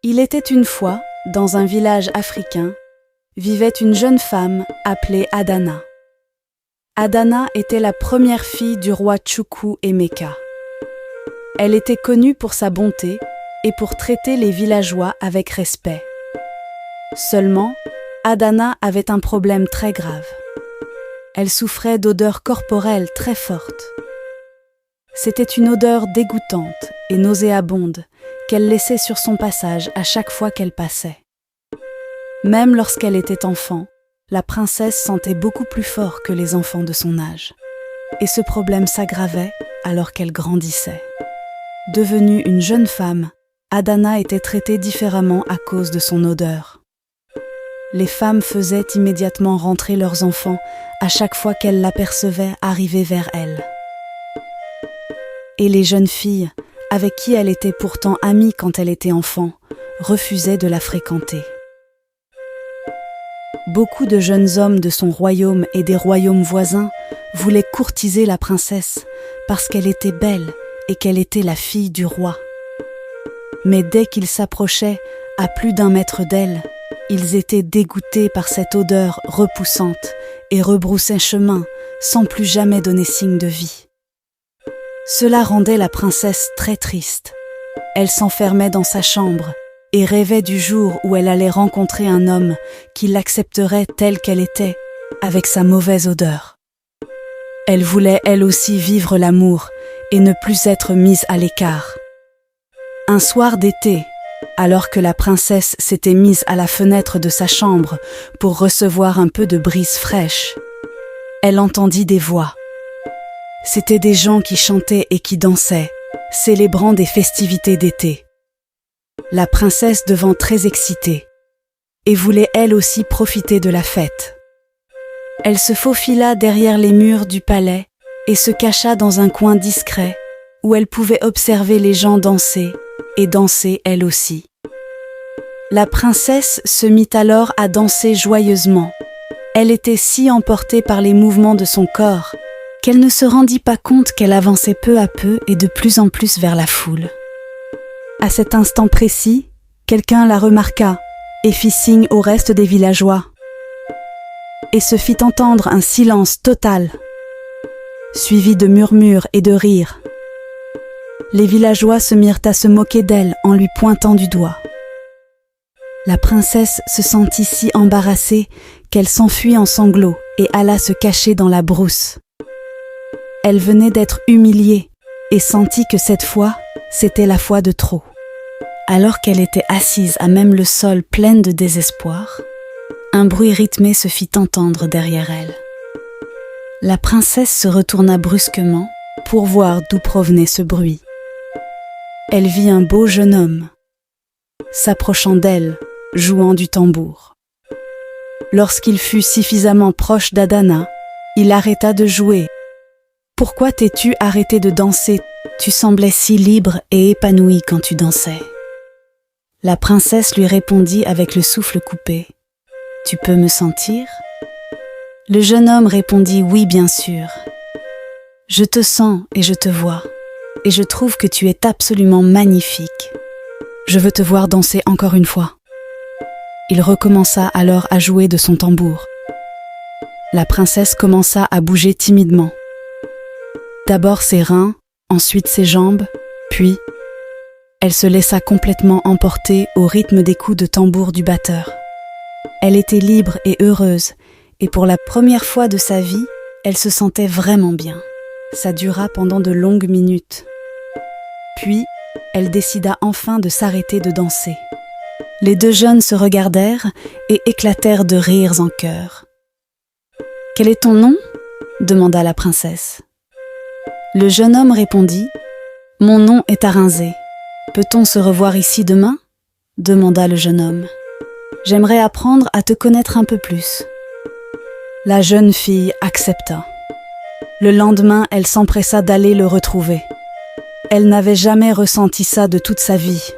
Il était une fois, dans un village africain, vivait une jeune femme appelée Adana. Adana était la première fille du roi Tchoukou Emeka. Elle était connue pour sa bonté et pour traiter les villageois avec respect. Seulement, Adana avait un problème très grave. Elle souffrait d'odeurs corporelles très fortes. C'était une odeur dégoûtante et nauséabonde qu'elle laissait sur son passage à chaque fois qu'elle passait. Même lorsqu'elle était enfant, la princesse sentait beaucoup plus fort que les enfants de son âge. Et ce problème s'aggravait alors qu'elle grandissait. Devenue une jeune femme, Adana était traitée différemment à cause de son odeur. Les femmes faisaient immédiatement rentrer leurs enfants à chaque fois qu'elles l'apercevaient arriver vers elles. Et les jeunes filles, avec qui elle était pourtant amie quand elle était enfant, refusaient de la fréquenter. Beaucoup de jeunes hommes de son royaume et des royaumes voisins voulaient courtiser la princesse parce qu'elle était belle et qu'elle était la fille du roi. Mais dès qu'ils s'approchaient à plus d'1 mètre d'elle, ils étaient dégoûtés par cette odeur repoussante et rebroussaient chemin sans plus jamais donner signe de vie. Cela rendait la princesse très triste. Elle s'enfermait dans sa chambre et rêvait du jour où elle allait rencontrer un homme qui l'accepterait telle qu'elle était, avec sa mauvaise odeur. Elle voulait elle aussi vivre l'amour et ne plus être mise à l'écart. Un soir d'été, alors que la princesse s'était mise à la fenêtre de sa chambre pour recevoir un peu de brise fraîche, elle entendit des voix. C'étaient des gens qui chantaient et qui dansaient, célébrant des festivités d'été. La princesse devint très excitée et voulait elle aussi profiter de la fête. Elle se faufila derrière les murs du palais et se cacha dans un coin discret où elle pouvait observer les gens danser et danser elle aussi. La princesse se mit alors à danser joyeusement. Elle était si emportée par les mouvements de son corps qu'elle ne se rendit pas compte qu'elle avançait peu à peu et de plus en plus vers la foule. À cet instant précis, quelqu'un la remarqua et fit signe au reste des villageois. Et se fit entendre un silence total, suivi de murmures et de rires. Les villageois se mirent à se moquer d'elle en lui pointant du doigt. La princesse se sentit si embarrassée qu'elle s'enfuit en sanglots et alla se cacher dans la brousse. Elle venait d'être humiliée et sentit que cette fois, c'était la fois de trop. Alors qu'elle était assise à même le sol pleine de désespoir, un bruit rythmé se fit entendre derrière elle. La princesse se retourna brusquement pour voir d'où provenait ce bruit. Elle vit un beau jeune homme s'approchant d'elle, jouant du tambour. Lorsqu'il fut suffisamment proche d'Adana, il arrêta de jouer. « Pourquoi t'es-tu arrêté de danser? Tu semblais si libre et épanouie quand tu dansais. » La princesse lui répondit avec le souffle coupé. « Tu peux me sentir ?» Le jeune homme répondit « Oui, bien sûr. Je te sens et je te vois, et je trouve que tu es absolument magnifique. Je veux te voir danser encore une fois. » Il recommença alors à jouer de son tambour. La princesse commença à bouger timidement. D'abord ses reins, ensuite ses jambes, puis elle se laissa complètement emporter au rythme des coups de tambour du batteur. Elle était libre et heureuse, et pour la première fois de sa vie, elle se sentait vraiment bien. Ça dura pendant de longues minutes. Puis, elle décida enfin de s'arrêter de danser. Les deux jeunes se regardèrent et éclatèrent de rires en chœur. « Quel est ton nom ?» demanda la princesse. Le jeune homme répondit « Mon nom est Arinzé. Peut-on se revoir ici demain ?» demanda le jeune homme. « J'aimerais apprendre à te connaître un peu plus. » La jeune fille accepta. Le lendemain, elle s'empressa d'aller le retrouver. Elle n'avait jamais ressenti ça de toute sa vie.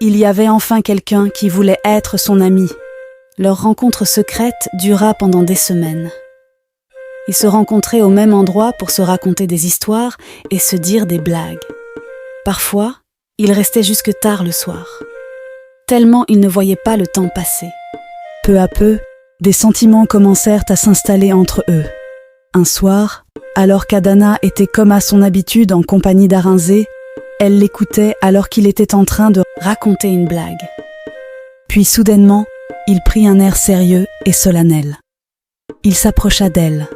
Il y avait enfin quelqu'un qui voulait être son ami. Leur rencontre secrète dura pendant des semaines. Ils se rencontraient au même endroit pour se raconter des histoires et se dire des blagues. Parfois, ils restaient jusque tard le soir. tellement ils ne voyaient pas le temps passer. Peu à peu, des sentiments commencèrent à s'installer entre eux. Un soir, alors qu'Adana était comme à son habitude en compagnie d'Arinsé, elle l'écoutait alors qu'il était en train de raconter une blague. Puis soudainement, il prit un air sérieux et solennel. Il s'approcha d'elle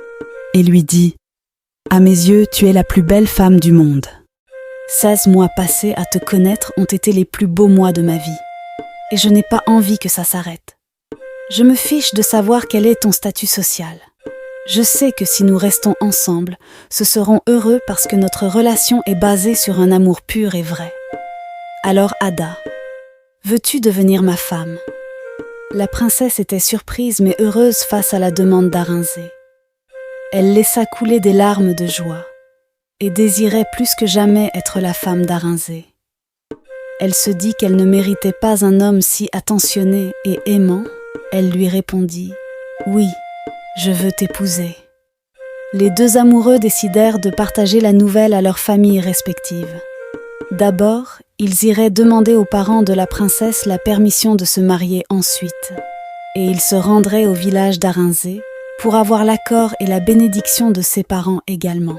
et lui dit « À mes yeux, tu es la plus belle femme du monde. 16 mois passés à te connaître ont été les plus beaux mois de ma vie. Et je n'ai pas envie que ça s'arrête. Je me fiche de savoir quel est ton statut social. Je sais que si nous restons ensemble, ce serons heureux parce que notre relation est basée sur un amour pur et vrai. Alors Ada, veux-tu devenir ma femme ?» La princesse était surprise mais heureuse face à la demande d'Arinsé. Elle laissa couler des larmes de joie et désirait plus que jamais être la femme d'Arinsé. Elle se dit qu'elle ne méritait pas un homme si attentionné et aimant. Elle lui répondit « Oui, je veux t'épouser. » Les deux amoureux décidèrent de partager la nouvelle à leurs familles respectives. D'abord, ils iraient demander aux parents de la princesse la permission de se marier ensuite, et ils se rendraient au village d'Arinsé pour avoir l'accord et la bénédiction de ses parents également.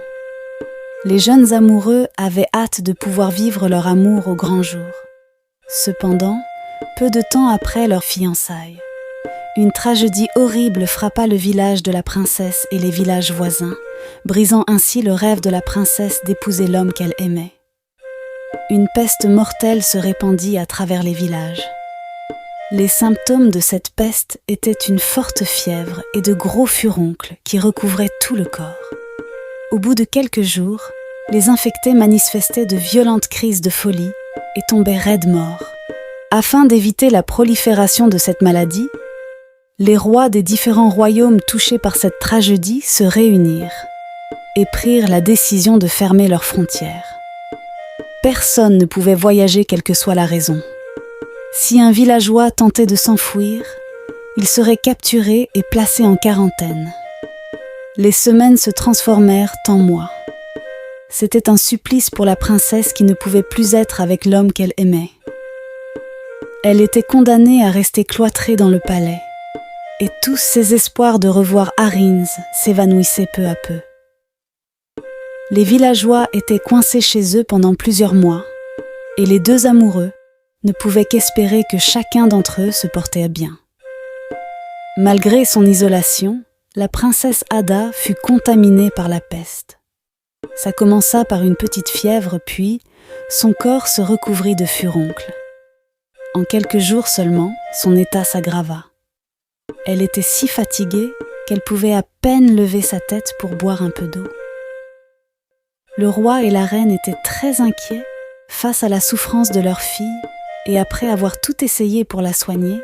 Les jeunes amoureux avaient hâte de pouvoir vivre leur amour au grand jour. Cependant, peu de temps après leur fiançailles, une tragédie horrible frappa le village de la princesse et les villages voisins, brisant ainsi le rêve de la princesse d'épouser l'homme qu'elle aimait. Une peste mortelle se répandit à travers les villages. Les symptômes de cette peste étaient une forte fièvre et de gros furoncles qui recouvraient tout le corps. Au bout de quelques jours, les infectés manifestaient de violentes crises de folie et tombaient raides morts. Afin d'éviter la prolifération de cette maladie, les rois des différents royaumes touchés par cette tragédie se réunirent et prirent la décision de fermer leurs frontières. Personne ne pouvait voyager quelle que soit la raison. Si un villageois tentait de s'enfuir, il serait capturé et placé en quarantaine. Les semaines se transformèrent en mois. C'était un supplice pour la princesse qui ne pouvait plus être avec l'homme qu'elle aimait. Elle était condamnée à rester cloîtrée dans le palais, et tous ses espoirs de revoir Arinz s'évanouissaient peu à peu. Les villageois étaient coincés chez eux pendant plusieurs mois, et les deux amoureux ne pouvaient qu'espérer que chacun d'entre eux se portait bien. Malgré son isolation, la princesse Ada fut contaminée par la peste. Ça commença par une petite fièvre, puis son corps se recouvrit de furoncles. En quelques jours seulement, son état s'aggrava. Elle était si fatiguée qu'elle pouvait à peine lever sa tête pour boire un peu d'eau. Le roi et la reine étaient très inquiets face à la souffrance de leur fille et après avoir tout essayé pour la soigner,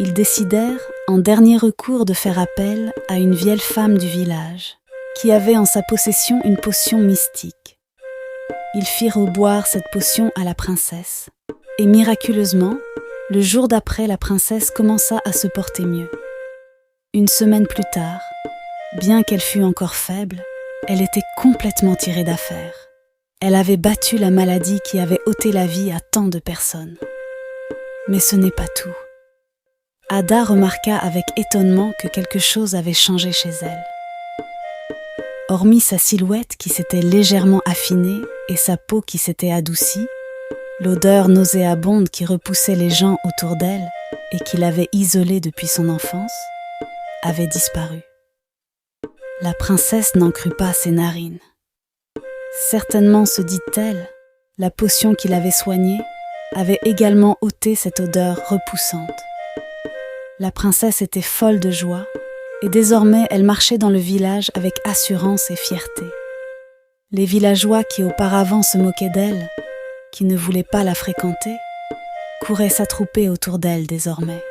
ils décidèrent en dernier recours de faire appel à une vieille femme du village qui avait en sa possession une potion mystique. Ils firent boire cette potion à la princesse et miraculeusement, le jour d'après, la princesse commença à se porter mieux. Une semaine plus tard, bien qu'elle fût encore faible, elle était complètement tirée d'affaire. Elle avait battu la maladie qui avait ôté la vie à tant de personnes. Mais ce n'est pas tout. Ada remarqua avec étonnement que quelque chose avait changé chez elle. Hormis sa silhouette qui s'était légèrement affinée et sa peau qui s'était adoucie, l'odeur nauséabonde qui repoussait les gens autour d'elle et qui l'avait isolée depuis son enfance avait disparu. La princesse n'en crut pas ses narines. Certainement, se dit-elle, la potion qui l'avait soignée avait également ôté cette odeur repoussante. La princesse était folle de joie et désormais elle marchait dans le village avec assurance et fierté. Les villageois qui auparavant se moquaient d'elle, qui ne voulaient pas la fréquenter, couraient s'attrouper autour d'elle désormais,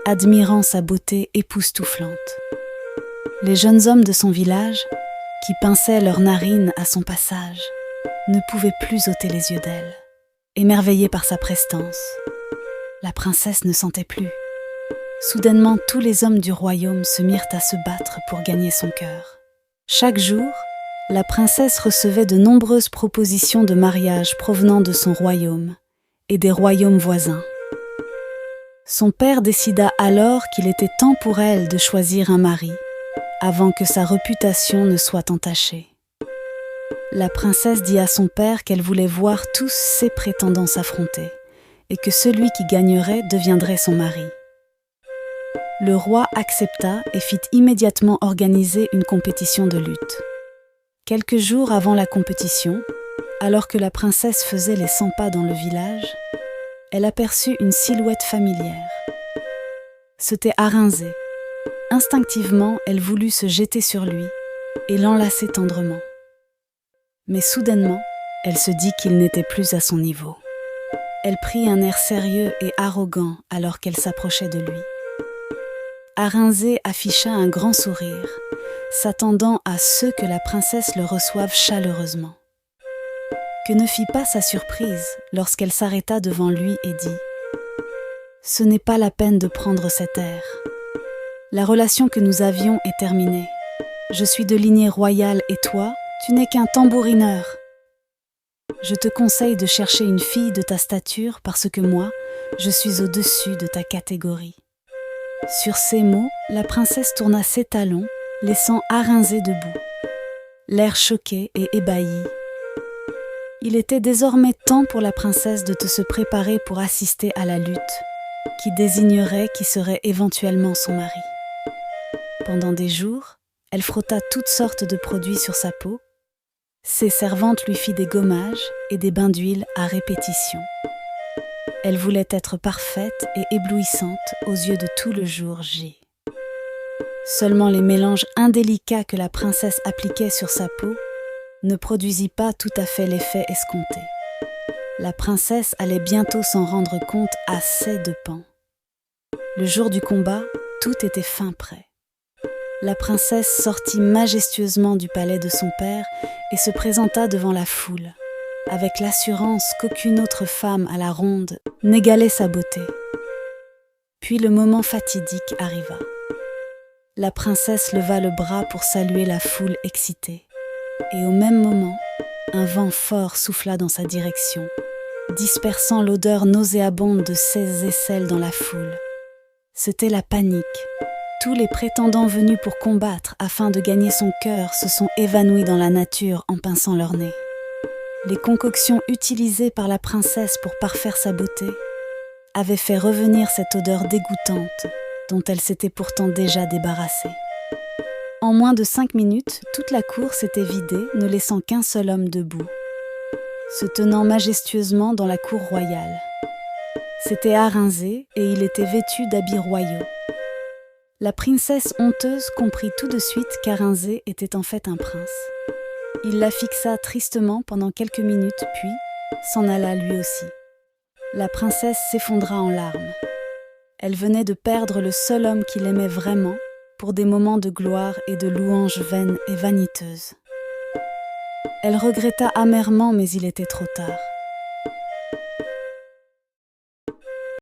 admirant sa beauté époustouflante. Les jeunes hommes de son village, qui pinçaient leurs narines à son passage, ne pouvaient plus ôter les yeux d'elle, émerveillés par sa prestance. La princesse ne sentait plus. Soudainement, tous les hommes du royaume se mirent à se battre pour gagner son cœur. Chaque jour, la princesse recevait de nombreuses propositions de mariage provenant de son royaume et des royaumes voisins. Son père décida alors qu'il était temps pour elle de choisir un mari, avant que sa réputation ne soit entachée. La princesse dit à son père qu'elle voulait voir tous ses prétendants s'affronter, et que celui qui gagnerait deviendrait son mari. Le roi accepta et fit immédiatement organiser une compétition de lutte. Quelques jours avant la compétition, alors que la princesse faisait les 100 pas dans le village, elle aperçut une silhouette familière. C'était Arinzé. Instinctivement, elle voulut se jeter sur lui et l'enlacer tendrement. Mais soudainement, elle se dit qu'il n'était plus à son niveau. Elle prit un air sérieux et arrogant alors qu'elle s'approchait de lui. Arinzé afficha un grand sourire, s'attendant à ce que la princesse le reçoive chaleureusement. Que ne fit pas sa surprise lorsqu'elle s'arrêta devant lui et dit « Ce n'est pas la peine de prendre cet air. La relation que nous avions est terminée. Je suis de lignée royale et toi, tu n'es qu'un tambourineur. Je te conseille de chercher une fille de ta stature parce que moi, je suis au-dessus de ta catégorie. » Sur ces mots, la princesse tourna ses talons, laissant Arinzé debout, l'air choqué et ébahi. Il était désormais temps pour la princesse de se préparer pour assister à la lutte, qui désignerait qui serait éventuellement son mari. Pendant des jours, elle frotta toutes sortes de produits sur sa peau. Ses servantes lui firent des gommages et des bains d'huile à répétition. Elle voulait être parfaite et éblouissante aux yeux de tout le jour J. Seulement les mélanges indélicats que la princesse appliquait sur sa peau ne produisit pas tout à fait l'effet escompté. La princesse allait bientôt s'en rendre compte à ses 2 pans. Le jour du combat, tout était fin prêt. La princesse sortit majestueusement du palais de son père et se présenta devant la foule, avec l'assurance qu'aucune autre femme à la ronde n'égalait sa beauté. Puis le moment fatidique arriva. La princesse leva le bras pour saluer la foule excitée. Et au même moment, un vent fort souffla dans sa direction, dispersant l'odeur nauséabonde de ses aisselles dans la foule. C'était la panique. Tous les prétendants venus pour combattre afin de gagner son cœur se sont évanouis dans la nature en pinçant leur nez. Les concoctions utilisées par la princesse pour parfaire sa beauté avaient fait revenir cette odeur dégoûtante dont elle s'était pourtant déjà débarrassée. En moins de 5 minutes, toute la cour s'était vidée, ne laissant qu'un seul homme debout, se tenant majestueusement dans la cour royale. C'était Arinzé et il était vêtu d'habits royaux. La princesse honteuse comprit tout de suite qu'Arinzé était en fait un prince. Il la fixa tristement pendant quelques minutes, puis s'en alla lui aussi. La princesse s'effondra en larmes. Elle venait de perdre le seul homme qui l'aimait vraiment pour des moments de gloire et de louanges vaines et vaniteuses. Elle regretta amèrement, mais il était trop tard.